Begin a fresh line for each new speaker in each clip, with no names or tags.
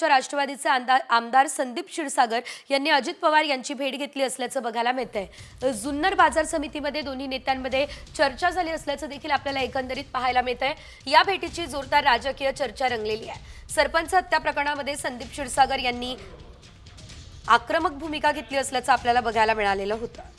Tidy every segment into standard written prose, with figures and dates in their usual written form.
पक्षाच्या राष्ट्रवादीचे आमदार संदीप क्षीरसागर यांनी अजित पवार यांची भेट घेतली असल्याचं बघायला मिळतंय। जुन्नर बाजार समितीमध्ये दोन्ही नेत्यांमध्ये चर्चा झाली असल्याचं देखील आपल्याला एकंदरीत पाहायला मिळतंय। या भेटीची जोरदार राजकीय चर्चा रंगलेली आहे। सरपंच हत्या प्रकरणामध्ये संदीप क्षीरसागर यांनी आक्रमक भूमिका घेतली असल्याचं आपल्याला बघायला मिळालेलं होतं।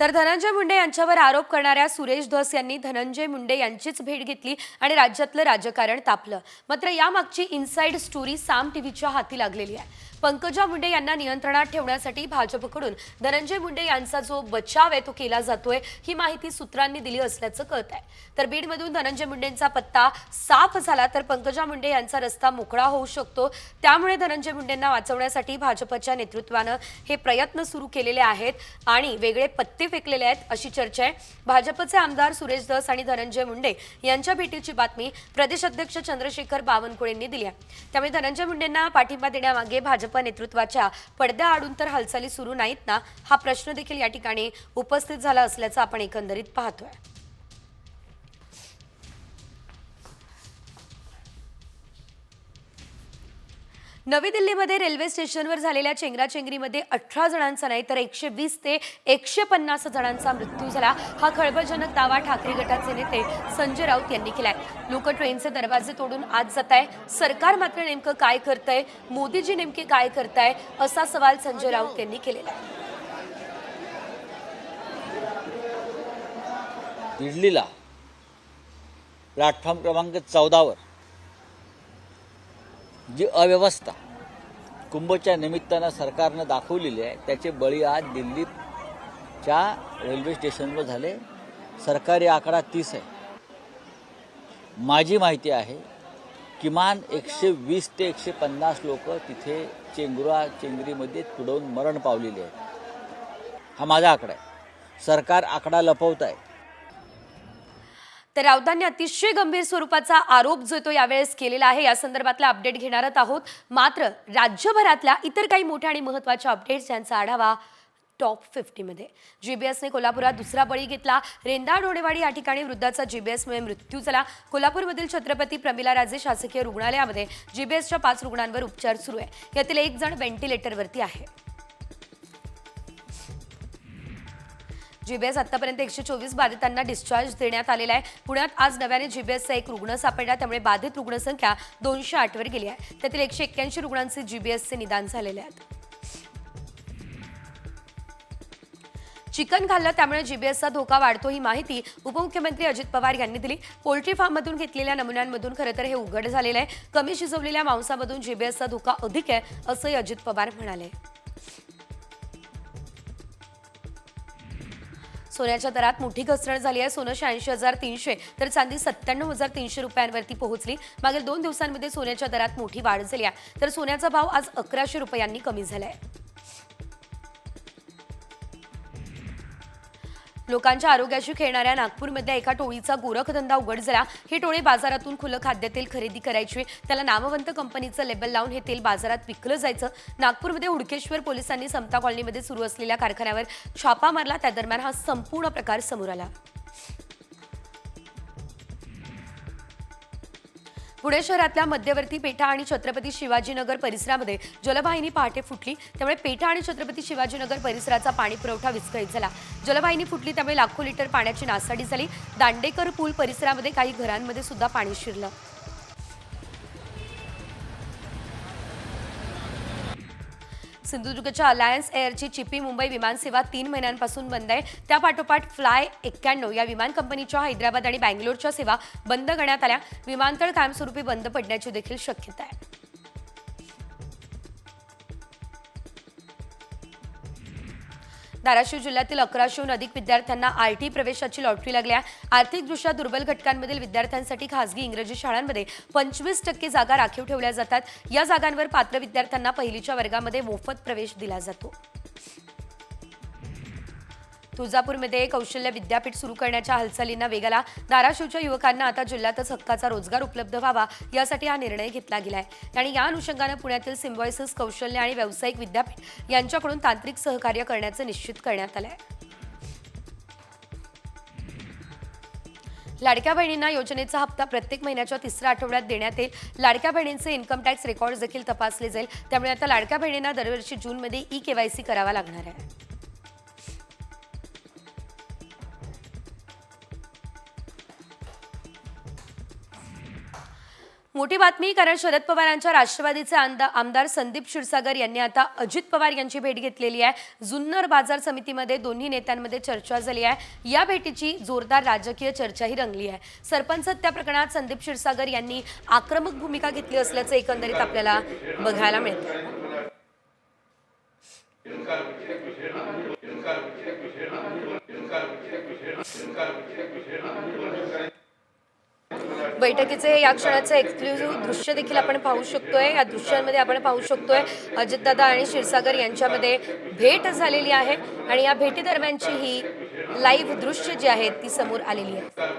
तर धनंजय मुंडे यांच्यावर आरोप करणाऱ्या सुरेश धस यांनी धनंजय मुंडे यांचीच भेट घेतली आणि राज्यातलं राजकारण तापलं। मात्र यामागची इनसाइड स्टोरी साम टीव्हीच्या हाती लागलेली आहे। पंकजा मुंडे यांना नियंत्रणात ठेवण्यासाठी भाजपकडून धनंजय मुंडे यांचा जो बचाव आहे तो केला जातोय, ही माहिती सूत्रांनी दिली असल्याचं कळतंय। तर बीडमधून धनंजय मुंडेंचा पत्ता साफ झाला तर पंकजा मुंडे यांचा रस्ता मोकळा होऊ शकतो। त्यामुळे धनंजय मुंडेंना वाचवण्यासाठी भाजपच्या नेतृत्वानं हे प्रयत्न सुरू केलेले आहेत आणि वेगळे पत्ते फेकलेले आहेत अशी चर्चा आहे। भाजपचे आमदार सुरेश धस आणि धनंजय मुंडे यांच्या भेटीची बातमी प्रदेश अध्यक्ष चंद्रशेखर बावनकुळेंनी दिली आहे। त्यामुळे धनंजय मुंडेंना पाठिंबा देण्यामागे भाजप नेतृत्वाच्या पडद्याआडून तर हालचाली सुरू नाहीत ना, हा प्रश्न देखील या ठिकाणी उपस्थित झाला असल्याचं आपण एकंदरीत पाहतोय। नवी दिल्लीमध्ये रेल्वे स्टेशनवर झालेल्या चेंगराचेंगरीमध्ये 18 जणांचा नाही तर 120 ते 150 जणांचा मृत्यू झाला। हा खळबळजनक दावा ठाकरे गटाचे नेते संजय राऊत यांनी केलाय। लोक ट्रेनचे दरवाजे तोडून आत जात आहे। सरकार मात्र नेमकं काय करतंय, मोदीजी नेमके काय करताय, असा सवाल संजय राऊत यांनी केलेला आहे।
दिल्लीला प्लॅटफॉर्म क्रमांक 14 वर जी अव्यवस्था कुंभच्या निमित्तानं सरकारनं दाखवलेली आहे त्याचे बळी आज दिल्लीच्या रेल्वे स्टेशनवर झाले। सरकारी आकडा 30 आहे। माझी माहिती आहे किमान 120 ते 150 लोक तिथे चेंगरीमध्ये तुडवून मरण पावलेले आहेत। हा माझा आकडा आहे। सरकार आकडा लपवत आहे।
तर राऊतांनी अतिशय गंभीर स्वरूपाचा आरोप जो तो यावेळेस केलेला आहे। या संदर्भातला अपडेट घेणार आहोत। मात्र राज्यभरातल्या इतर काही मोठ्या आणि महत्त्वाच्या अपडेट्स यांचा आढावा टॉप 50 मध्ये। जीबीएसने कोल्हापुरात दुसरा बळी घेतला। रेंदा डोणेवाडी या ठिकाणी वृद्धाचा जीबीएसमुळे मृत्यू झाला। कोल्हापूरमधील छत्रपती प्रमिला राजे शासकीय रुग्णालयामध्ये जीबीएसच्या 5 रुग्णांवर उपचार सुरू आहे। यातील एक जण व्हेंटिलेटरवरती आहे। जीबीएस आतापर्यंत 124 बाधितांना डिस्चार्ज देण्यात आलेला आहे। पुण्यात आज नव्याने जीबीएसचा एक रुग्ण सापडला, त्यामुळे बाधित रुग्णसंख्या 208 वर गेली आहे। त्यातील 181 रुग्णांचे जीबीएसचे निदान झालेले आहेत। चिकन खाल्लं त्यामुळे जीबीएसचा धोका वाढतो, ही माहिती उपमुख्यमंत्री अजित पवार यांनी दिली। पोल्ट्री फार्ममधून घेतलेल्या नमुन्यांमधून खरं तर हे उघड झालेलं आहे। कमी शिजवलेल्या मांसामधून जीबीएसचा धोका अधिक आहे असंही अजित पवार म्हणाले। सोन्याच्या दरात मोठी घसरण झाली आहे। सोनं 86,300 तर चांदी 97,300 रुपयांवरती पोहोचली। मागील 2 दिवसांमध्ये सोन्याच्या दरात मोठी वाढ झाली आहे। तर सोन्याचा भाव आज 1100 रुपयांनी कमी झालाय। लोकांच्या आरोग्याशी खेळणाऱ्या नागपूरमध्ये एका टोळीचा गोरखधंदा उघड झाला। हे टोळे बाजारातून खुलं खाद्यतेल खरेदी करायचे, त्याला नामवंत कंपनीचं लेबल लावून हे तेल बाजारात विकलं जायचं। नागपूरमध्ये हुडकेश्वर पोलिसांनी समता कॉलनीमध्ये सुरू असलेल्या कारखान्यावर छापा मारला। त्या दरम्यान हा संपूर्ण प्रकार समोर आला। पुणे शहरातल्या मध्यवर्ती पेठा आणि छत्रपती शिवाजीनगर परिसरामध्ये जलवाहिनी पहाटे फुटली, त्यामुळे पेठा आणि छत्रपती शिवाजीनगर परिसराचा पाणी पुरवठा विस्कळीत झाला। जलवाहिनी फुटली त्यामुळे लाखो लिटर पाण्याची नासाडी झाली। दांडेकर पूल परिसरामध्ये काही घरांमध्ये सुद्धा पाणी शिरलं। सिंधुदुर्गच्या अलायन्स एअरची चिपी मुंबई विमानसेवा 3 महिन्यांपासून बंद आहे। त्यापाठोपाठ फ्लाय 91 या विमान कंपनीच्या हैदराबाद आणि बँगलोरच्या सेवा बंद करण्यात आल्या। विमानतळ कायमस्वरूपी बंद पडण्याची देखील शक्यता आहे। धाराशिव जिल्ह्यातील 1100हून अधिक विद्यार्थ्यांना आरटी प्रवेशाची लॉटरी लागली आहे। आर्थिकदृष्ट्या दुर्बल घटकांमधील विद्यार्थ्यांसाठी खासगी इंग्रजी शाळांमध्ये 25% जागा राखीव ठेवल्या जातात। या जागांवर पात्र विद्यार्थ्यांना पहिलीच्या वर्गामध्ये मोफत प्रवेश दिला जातो। तुळजापूरमध्ये कौशल्य विद्यापीठ सुरू करण्याच्या हालचालींना वेग आला। धाराशिवच्या युवकांना आता जिल्ह्यातच हक्काचा रोजगार उपलब्ध व्हावा यासाठी हा निर्णय घेतला गेलाय। आणि या अनुषंगाने पुण्यातील सिम्बॉयसिस कौशल्य आणि व्यावसायिक विद्यापीठ यांच्याकडून तांत्रिक सहकार्य करण्याचे निश्चित करण्यात आले आहे। लाडक्या बहिणींना योजनेचा हप्ता प्रत्येक महिन्याच्या तिसऱ्या आठवड्यात देण्यात येईल। लाडक्या बहिणींचे इन्कम टॅक्स रेकॉर्ड देखील तपासले जाईल। त्यामुळे आता लाडक्या बहिणींना दरवर्षी जूनमध्ये ई-केवायसी करावा लागणार आहे। मोठी बातमी, कारण शरद पवारांच्या राष्ट्रवादीचे आमदार संदीप क्षीरसागर यांनी आता अजित पवार यांची भेट घेतलेली आहे। जुन्नर बाजार समितीमध्ये दोन्ही नेत्यांमध्ये चर्चा झाली आहे। या भेटीची जोरदार राजकीय चर्चाही रंगली आहे। सरपंच हत्या प्रकरणात संदीप क्षीरसागर यांनी आक्रमक भूमिका घेतली असल्याचं एकंदरीत आपल्याला बघायला मिळतं। बैठकीचे या क्षणाचं एक्सक्लुझिव्ह दृश्य देखील आपण पाहू शकतोय। या दृश्यांमध्ये आपण पाहू शकतोय अजितदादा आणि क्षीरसागर यांच्यामध्ये भेट झालेली आहे आणि या भेटी दरम्यानची ही लाईव्ह दृश्य जी आहेत ती समोर आलेली आहे।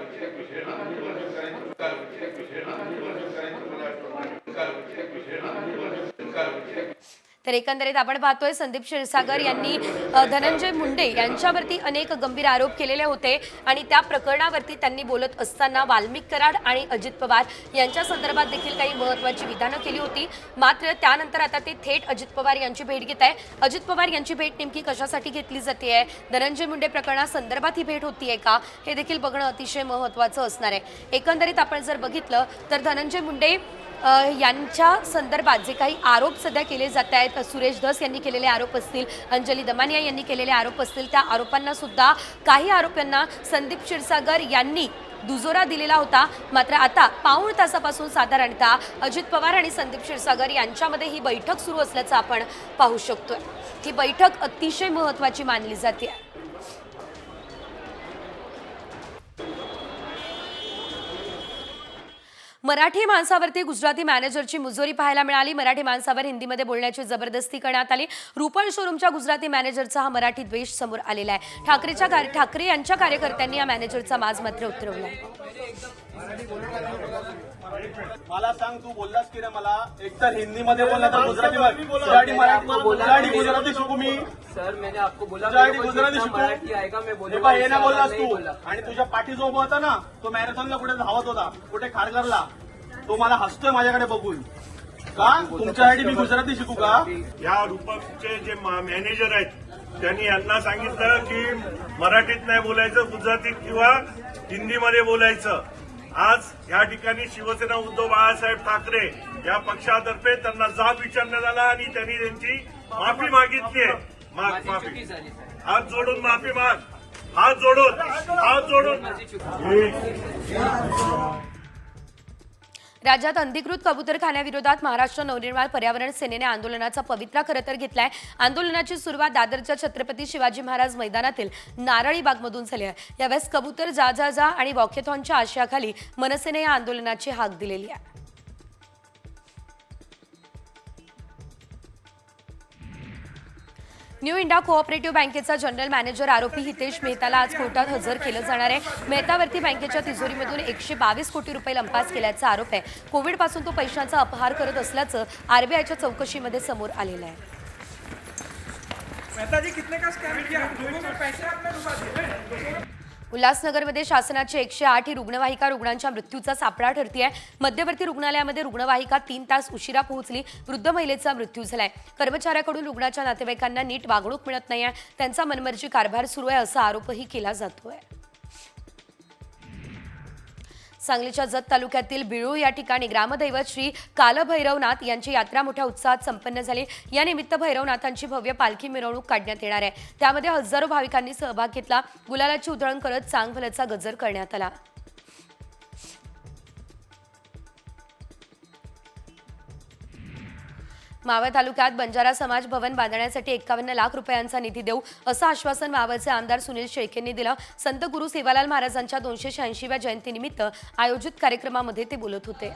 तर एकंदरीत आपण पाहतोय संदीप क्षीरसागर यांनी धनंजय मुंडे यांच्यावरती अनेक गंभीर आरोप केलेले होते आणि त्या प्रकरणावरती त्यांनी बोलत असताना वाल्मिक कराड आणि अजित पवार यांच्या संदर्भात देखील काही महत्त्वाची विधानं केली होती। मात्र त्यानंतर आता ते थेट अजित पवार यांची भेट घेत आहे। अजित पवार यांची भेट नेमकी कशासाठी घेतली जाते आहे, धनंजय मुंडे प्रकरणासंदर्भात ही भेट होतीये का, हे देखील बघणं अतिशय महत्त्वाचं असणार आहे। एकंदरीत आपण जर बघितलं तर धनंजय मुंडे यांच्या संदर्भात जे काही आरोप सध्या केले जात आहेत, सुरेश धस यांनी केलेले आरोप असतील, अंजली दमानिया यांनी केलेले आरोप असतील, त्या आरोपांना सुद्धा काही आरोपांना संदीप क्षीरसागर यांनी दुजोरा दिलेला होता। मात्र आता पाऊण तासापासून साधारणतः अजित पवार आणि संदीप क्षीरसागर यांच्यामध्ये ही बैठक सुरू असल्याचं आपण पाहू शकतोय। ही बैठक अतिशय महत्त्वाची मानली जाते। मराठी माणसावरती गुजराती मॅनेजरची मुजोरी पाहायला मिळाली। मराठी माणसावर हिंदीमध्ये बोलण्याची जबरदस्ती करण्यात आली। रुपल शोरूमच्या गुजराती मॅनेजरचा हा मराठी द्वेष समोर आलेला आहे। ठाकरे यांच्या कार्यकर्त्यांनी या मॅनेजरचा माज मात्र उतरवला।
मला सांग, तू बोललास की रे मला एकतर हिंदीमध्ये बोलला तर गुजराती मराठी गुजराती शिकू मी?
सर मैंने आपको बोला
गुजराती
मराठी आएगा मैं
शिकू हे ना बोललास तू। आणि तुझ्या पाठी जो उभा होता ना, तो मॅरेथॉनला कुठे धावत होता, कुठे खारघरला, तो मला हसतोय माझ्याकडे बघून। का तुमच्यासाठी मी गुजराती शिकू का?
या रूपकचे जे मॅनेजर आहेत त्यांनी यांना सांगितलं की मराठीत नाही बोलायचं, गुजरातीत किंवा हिंदीमध्ये बोलायचं। आज या ठिकाणी शिवसेना उद्धव बाळासाहेब ठाकरे या पक्षातर्फे त्यांना जाब विचारण्यात आला आणि त्यांनी त्यांची माफी मागितली आहे। माफी हात जोडून माफी माग, हात जोडून
राज्यात अनधिकृत कबूतरखान्याविरोधात महाराष्ट्र नवनिर्माण पर्यावरण सेनेने आंदोलनाचा पवित्रा खरं तर घेतलाय। आंदोलनाची सुरुवात दादरच्या छत्रपती शिवाजी महाराज मैदानातील नारळी बागमधून झाली आहे। यावेळेस कबूतर जा जा जा आणि वॉकेथॉनच्या आशयाखाली मनसेने या आंदोलनाची हाक दिलेली आहे। न्यू इंडिया कोऑपरेटिव्ह बँकेचा जनरल मॅनेजर आरोपी हितेश मेहताला आज कोर्टात हजर केलं जाणार आहे। मेहतावरती बँकेच्या तिजोरीमधून 122 कोटी रुपये लंपास केल्याचा आरोप आहे। कोविडपासून तो पैशांचा अपहार करत असल्याचं आरबीआयच्या चौकशीमध्ये समोर आलेलं आहे। उल्हासनगरमध्ये शासनाची 108 ही रुग्णवाहिका रुग्णांच्या मृत्यूचा सापळा ठरती आहे। मध्यवर्ती रुग्णालयामध्ये रुग्णवाहिका 3 तास उशिरा पोहोचली, वृद्ध महिलेचा मृत्यू झालाय। कर्मचाऱ्याकडून रुग्णाच्या नातेवाईकांना नीट वागणूक मिळत नाहीये, त्यांचा मनमर्जी कारभार सुरू आहे असा आरोपही केला जातोय। सांगलीच्या जत तालुक्यातील बिळू या ठिकाणी ग्रामदैवत श्री कालभैरवनाथ यांची यात्रा मोठ्या उत्साहात संपन्न झाली। या निमित्त भैरवनाथांची भव्य पालखी मिरवणूक काढण्यात येणार आहे। त्यामध्ये हजारो भाविकांनी सहभाग घेतला। गुलालाची उधळण करत चांगभल्याचा गजर करण्यात आला। मावळ तालुक्यात बंजारा समाज भवन बांधण्यासाठी 51 लाख रुपयांचा निधी देऊ असं आश्वासन मावळचे आमदार सुनील शेळकेंनी दिलं। संत गुरु सेवालाल महाराजांच्या 286व्या जयंतीनिमित्त आयोजित कार्यक्रमामध्ये ते बोलत होते।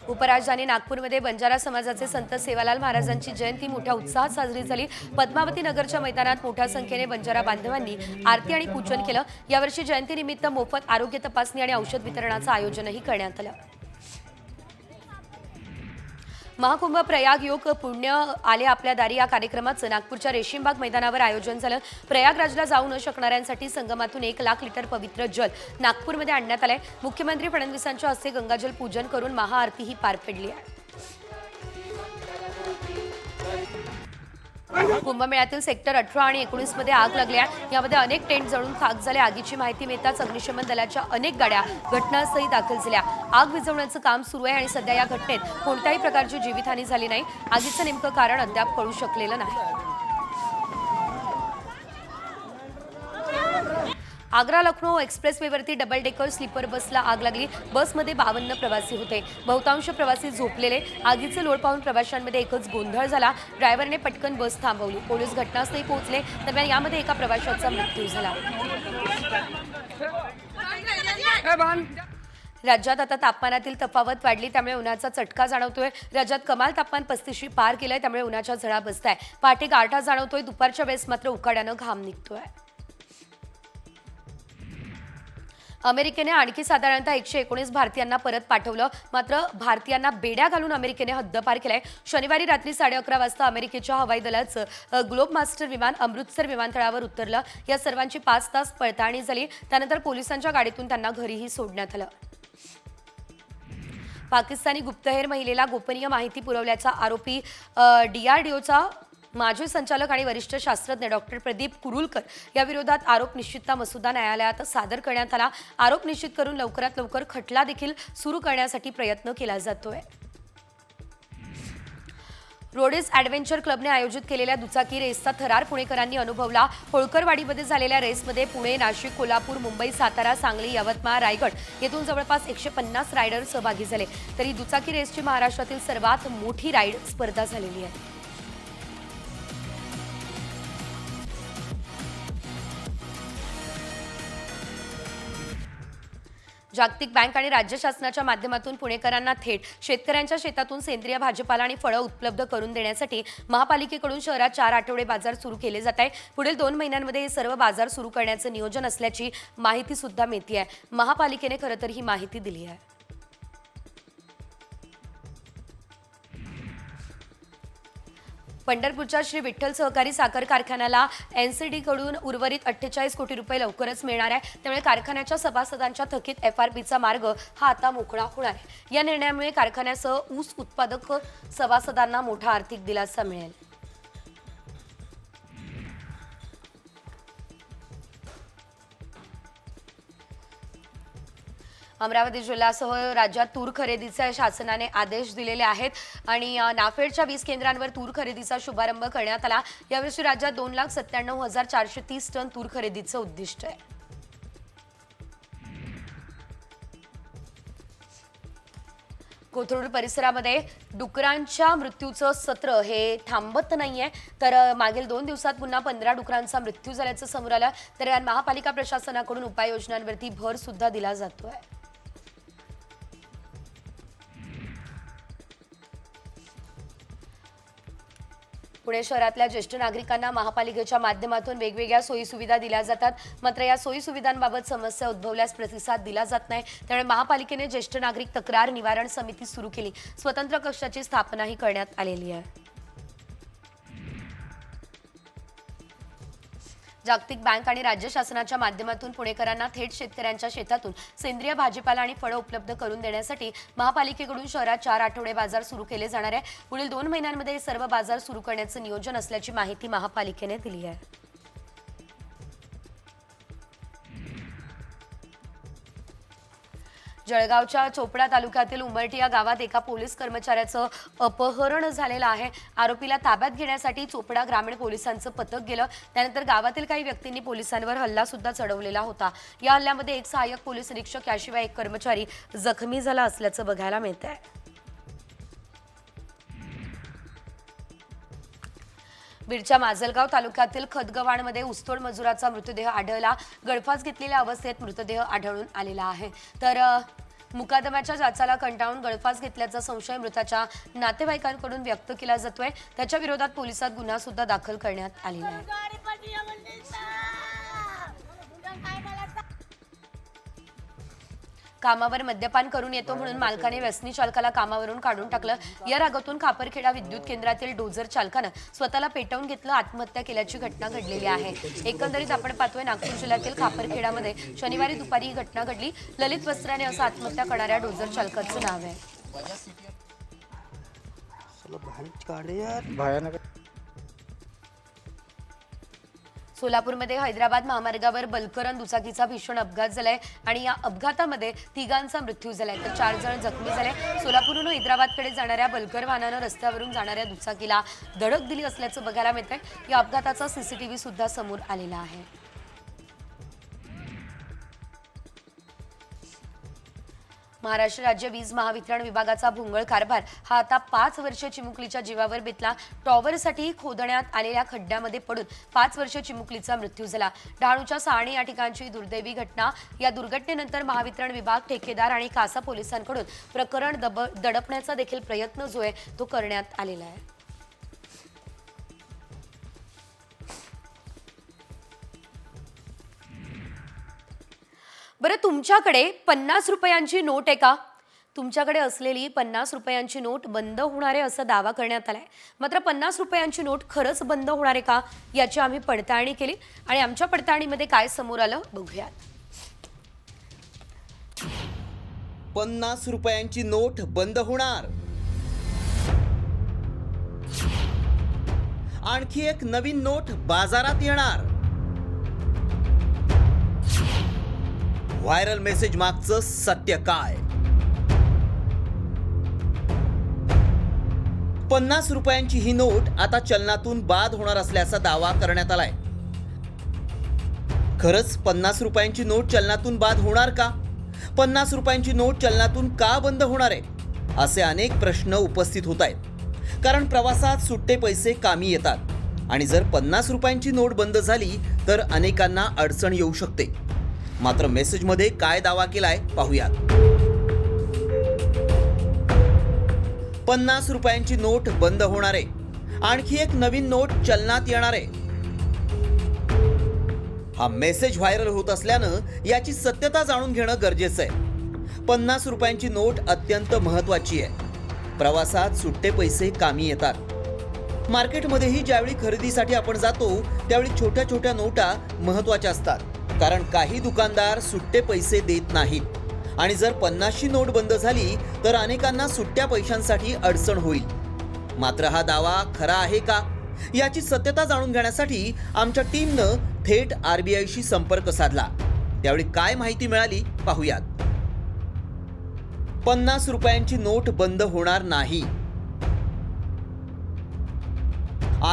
उपराजधानी नागपूरमध्ये बंजारा समाजाचे संत सेवालाल महाराजांची जयंती मोठ्या उत्साहात साजरी झाली। पद्मावती नगरच्या मैदानात मोठ्या संख्येने बंजारा बांधवांनी आरती आणि पूजन केलं। यावर्षी जयंतीनिमित्त मोफत आरोग्य तपासणी आणि औषध वितरणाचं आयोजनही करण्यात आलं। महाकुंभ प्रयाग योग पुण्य आले आपल्या दारी या कार्यक्रमाचं नागपूरच्या रेशीमबाग मैदानावर आयोजन झालं. प्रयागराजला जाऊ न शकणाऱ्यांसाठी संगमातून 1 लाख लिटर पवित्र जल नागपूरमध्ये आणण्यात आलंय. मुख्यमंत्री फडणवीसांच्या हस्ते गंगाजल पूजन करून महाआरतीही पार पडली आहे. कुंभमेळ्यातील सेक्टर 18 आणि 19 मध्ये आग लागली आहे. यामध्ये अनेक टेंट जळून खाक झाले. आगीची माहिती मिळताच अग्निशमन दलाच्या अनेक गाड्या घटनास्थळी दाखल झाल्या. आग विझवण्याचं काम सुरू आहे आणि सध्या या घटनेत कोणत्याही प्रकारची जीवितहानी झाली नाही. आगीचं नेमकं कारण अद्याप कळू शकलेलं नाही. आग्रा लखनौ एक्सप्रेसवेवरती डबल डेकर स्लीपर बसला आग लागली. बसमध्ये 52 प्रवासी होते. बहुतांश प्रवासी झोपलेले. आगीचे लोळ पाहून प्रवाशांमध्ये एकच गोंधळ झाला. ड्रायव्हरने पटकन बस थांबवली. पोलीस घटनास्थळी पोहोचले. दरम्यान यामध्ये एका प्रवाशाचा मृत्यू झाला. राज्यात आता तापमानातील तफावत वाढली, त्यामुळे उन्हाचा चटका जाणवतोय. राज्यात कमाल तापमान 35 पार केलंय, त्यामुळे उन्हाच्या झळा बसताय. पहाटे गारठा जाणवतोय. दुपारच्या वेळेस मात्र उकाड्यानं घाम निघतोय. अमेरिकेने आणखी साधारणतः 119 भारतीयांना परत पाठवलं. मात्र भारतीयांना बेड्या घालून अमेरिकेने हद्दपार केलाय. शनिवारी रात्री 11:30 वाजता अमेरिकेच्या हवाई दलाचं ग्लोब मास्टर विमान अमृतसर विमानतळावर उतरलं. या सर्वांची 5 तास पडताळणी झाली. त्यानंतर पोलिसांच्या गाडीतून त्यांना घरीही सोडण्यात आलं. पाकिस्तानी गुप्तहेर महिलेला गोपनीय माहिती पुरवल्याचा आरोपी DRDOचा माजी संचालक आणि वरिष्ठ शास्त्रज्ञ डॉक्टर प्रदीप कुरुलकर याविरोधात आरोप निश्चितता मसुदा न्यायालयात सादर करण्यात आला. आरोप निश्चित करून लवकरात लवकर खटला देखील सुरू करण्यासाठी प्रयत्न केला जातोय. रोडीज ॲडव्हेंचर क्लबने आयोजित केलेल्या दुचाकी रेसचा थरार पुणेकरांनी अनुभवला. होळकरवाडीमध्ये झालेल्या रेसमध्ये पुणे, नाशिक, कोल्हापूर, मुंबई, सातारा, सांगली, यवतमाळ, रायगड येथून जवळपास 150 रायडर सहभागी झाले. तरी दुचाकी रेसची महाराष्ट्रातील सर्वात मोठी राईड स्पर्धा झालेली आहे. जागतिक बँक आणि राज्य शासनाच्या माध्यमातून पुणेकरांना थेट शेतकऱ्यांच्या शेतातून सेंद्रिय भाजीपाला आणि फळं उपलब्ध करून देण्यासाठी महापालिकेकडून शहरात 4 आठवडे बाजार सुरू केले जात आहे. पुढील 2 महिन्यांमध्ये हे सर्व बाजार सुरू करण्याचं नियोजन असल्याची माहिती सुद्धा मिळते आहे. महापालिकेने खरं तर ही माहिती दिली आहे. पंढरपूरच्या श्री विठ्ठल सहकारी साखर कारखान्याला NCD कडून उर्वरित 48 कोटी रुपये लवकरच मिळणार आहे. त्यामुळे कारखान्याच्या सभासदांच्या थकीत FRPचा मार्ग हा आता मोकळा होणार आहे. या निर्णयामुळे कारखान्यासह ऊस उत्पादक सभासदांना मोठा आर्थिक दिलासा मिळेल. अमरावती जिल्ह्यासह राज्यात तूर खरेदीचे शासनाने आदेश दिलेले आहेत आणि नाफेडच्या 20 केंद्रांवर तूर खरेदीचा शुभारंभ करण्यात आला. यावर्षी राज्यात 2,97,430 टन तूर खरेदीचं उद्दिष्ट आहे. कोथरूड परिसरामध्ये डुकरांच्या मृत्यूचं सत्र हे थांबत नाहीये. तर मागील 2 दिवसात पुन्हा 15 डुकरांचा मृत्यू झाल्याचं समोर आलं. तर महापालिका प्रशासनाकडून उपाययोजनांवरती भर सुद्धा दिला जातोय. पुणे शहरातल्या ज्येष्ठ नागरिकांना महापालिकेच्या माध्यमातून वेगवेगळ्या सोयीसुविधा दिल्या जातात. मात्र या सोयीसुविधांबाबत समस्या उद्भवल्यास प्रतिसाद दिला जात नाही. त्यामुळे महापालिकेने ज्येष्ठ नागरिक तक्रार निवारण समिती सुरू केली. स्वतंत्र कक्षाची स्थापनाही करण्यात आलेली आहे. जागतिक बँक आणि राज्य शासनाच्या माध्यमातून पुणेकरांना थेट शेतकऱ्यांच्या शेतातून सेंद्रिय भाजीपाला आणि फळं उपलब्ध करून देण्यासाठी महापालिकेकडून शहरात 4 आठवडे बाजार सुरू केले जाणार आहे. पुढील 2 महिन्यांमध्ये हे सर्व बाजार सुरू करण्याचं नियोजन असल्याची माहिती महापालिकेने दिली आहे. जळगावच्या चोपडा तालुक्यातील उमरटी या गावात एका पोलीस कर्मचाऱ्याचं अपहरण झालेलं आहे. आरोपीला ताब्यात घेण्यासाठी चोपडा ग्रामीण पोलिसांचं पथक गेलं. त्यानंतर गावातील काही व्यक्तींनी पोलिसांवर हल्ला सुद्धा चढवलेला होता. या हल्ल्यामध्ये एक सहाय्यक पोलीस निरीक्षक याशिवाय एक कर्मचारी जखमी झाला असल्याचं बघायला मिळतंय. बीडच्या माजलगाव तालुक्यातील खदगवाणमध्ये ऊसतोड मजुराचा मृतदेह आढळला. गळफास घेतलेल्या अवस्थेत मृतदेह आढळून आलेला आहे. तर मुकादमाच्या जाचाला कंटाळून गळफास घेतल्याचा संशय मृताच्या नातेवाईकांकडून व्यक्त केला जातोय. त्याच्या विरोधात पोलिसात गुन्हा सुद्धा दाखल करण्यात आलेला आहे. कामावर मद्यपान करून येतो म्हणून मालकाने व्यसनी चालकाला कामावरून काढून टाकलं. या रागातून खापरखेडा विद्युत केंद्रातील डोझर चालकानं स्वतःला पेटवून घेतलं, आत्महत्या केल्याची घटना घडलेली आहे. एकंदरीत आपण पाहतोय नागपूर जिल्ह्यातील खापरखेडामध्ये शनिवारी दुपारी ही घटना घडली. ललित वस्त्राने असं आत्महत्या करणाऱ्या डोझर चालकाचं नाव आहे. सोलापूरमध्ये हैदराबाद महामार्गावर बलकरन दुचाकीचा भीषण अपघात झालाय आणि या अपघातामध्ये 3 मृत्यू झालाय तर 4 जण जखमी झाले. सोलापूरहून हैदराबादकडे जाणाऱ्या बलकर वाहनानं रस्त्यावरून जाणाऱ्या दुचाकीला धडक दिली असल्याचं बघायला मिळतंय. या अपघाताचा सीसीटीव्ही सुद्धा समोर आलेला आहे. महाराष्ट्र राज्य वीज महावितरण विभागाचा भोंगळ कारभार हा आता 5 वर्ष चिमुकलीच्या जीवावर बेतला. टॉवरसाठी खोदण्यात आलेल्या खड्ड्यामध्ये पडून 5 वर्ष चिमुकलीचा मृत्यू झाला. डहाणूच्या सहाणी या ठिकाणची दुर्दैवी घटना. या दुर्घटनेनंतर महावितरण विभाग, ठेकेदार आणि कासा पोलिसांकडून प्रकरण दडपण्याचा देखील प्रयत्न जो आहे तो करण्यात आलेला आहे. बरं, तुमच्याकडे 50 रुपयांची नोट आहे का? तुमच्याकडे असलेली 50 रुपयांची नोट बंद होणार आहे असा दावा करण्यात आलाय. मात्र 50 रुपयांची नोट खरंच बंद होणार आहे का याची आम्ही पडताळणी केली आणि आमच्या पडताळणीमध्ये काय समोर आलं बघूयात.
50 रुपयांची नोट बंद होणार. आणखी एक नवीन नोट बाजारात येणार. व्हायरल मेसेज मागचं सत्य काय? 50 रुपयांची ही नोट आता चलनातून बाद होणार असल्याचा दावा करण्यात आलाय. खरंच 50 रुपयांची नोट चलनातून बाद होणार का? 50 रुपयांची नोट चलनातून का बंद होणार आहे असे अनेक प्रश्न उपस्थित होत आहेत. कारण प्रवासात सुट्टे पैसे कामी येतात आणि जर 50 रुपयांची नोट बंद झाली तर अनेकांना अडचण येऊ शकते. मात्र मेसेजमध्ये काय दावा केलाय पाहूयात. 50 रुपयांची नोट बंद होणार आहे. आणखी एक नवीन नोट चलनात येणार आहे. हा मेसेज व्हायरल होत असल्यानं याची सत्यता जाणून घेणं गरजेचं आहे. 50 रुपयांची नोट अत्यंत महत्त्वाची आहे. प्रवासात सुट्टे पैसे कामी येतात. मार्केटमध्येही ज्यावेळी खरेदीसाठी आपण जातो त्यावेळी छोट्या छोट्या नोटा महत्त्वाच्या असतात. कारण काही दुकानदार सुट्टे पैसे देत नाहीत आणि जर 50ची नोट बंद झाली तर अनेकांना सुट्ट्या पैशांसाठी अडचण होईल. मात्र हा दावा खरा आहे का याची सत्यता जाणून घेण्यासाठी आमच्या टीमनं थेट RBIशी संपर्क साधला. त्यावेळी काय माहिती मिळाली पाहूयात. 50 रुपयांची नोट बंद होणार नाही.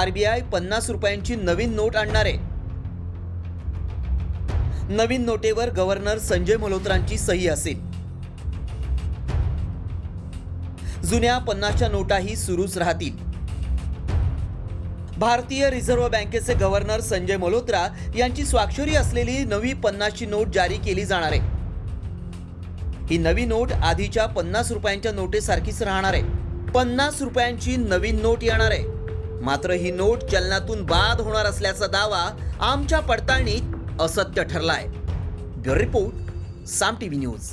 RBI 50 रुपयांची नवीन नोट आणणार आहे. नवीन नोटेवर गव्हर्नर संजय मल्होत्रांची सही असेल. जुन्या 50च्या नोटाही सुरूच राहतील. भारतीय रिझर्व्ह बँकेचे गव्हर्नर संजय मल्होत्रा यांची स्वाक्षरी असलेली नवी 50ची नोट जारी केली जाणार आहे. ही नवी नोट आधीच्या 50 रुपयांच्या नोटेसारखीच राहणार आहे. 50 रुपयांची नवीन नोट येणार आहे. मात्र ही नोट चलनातून बाद होणार असल्याचा दावा आमच्या पडताळणीत असत्य ठरलाय. ब्युरो रिपोर्ट, साम टीव्ही न्यूज.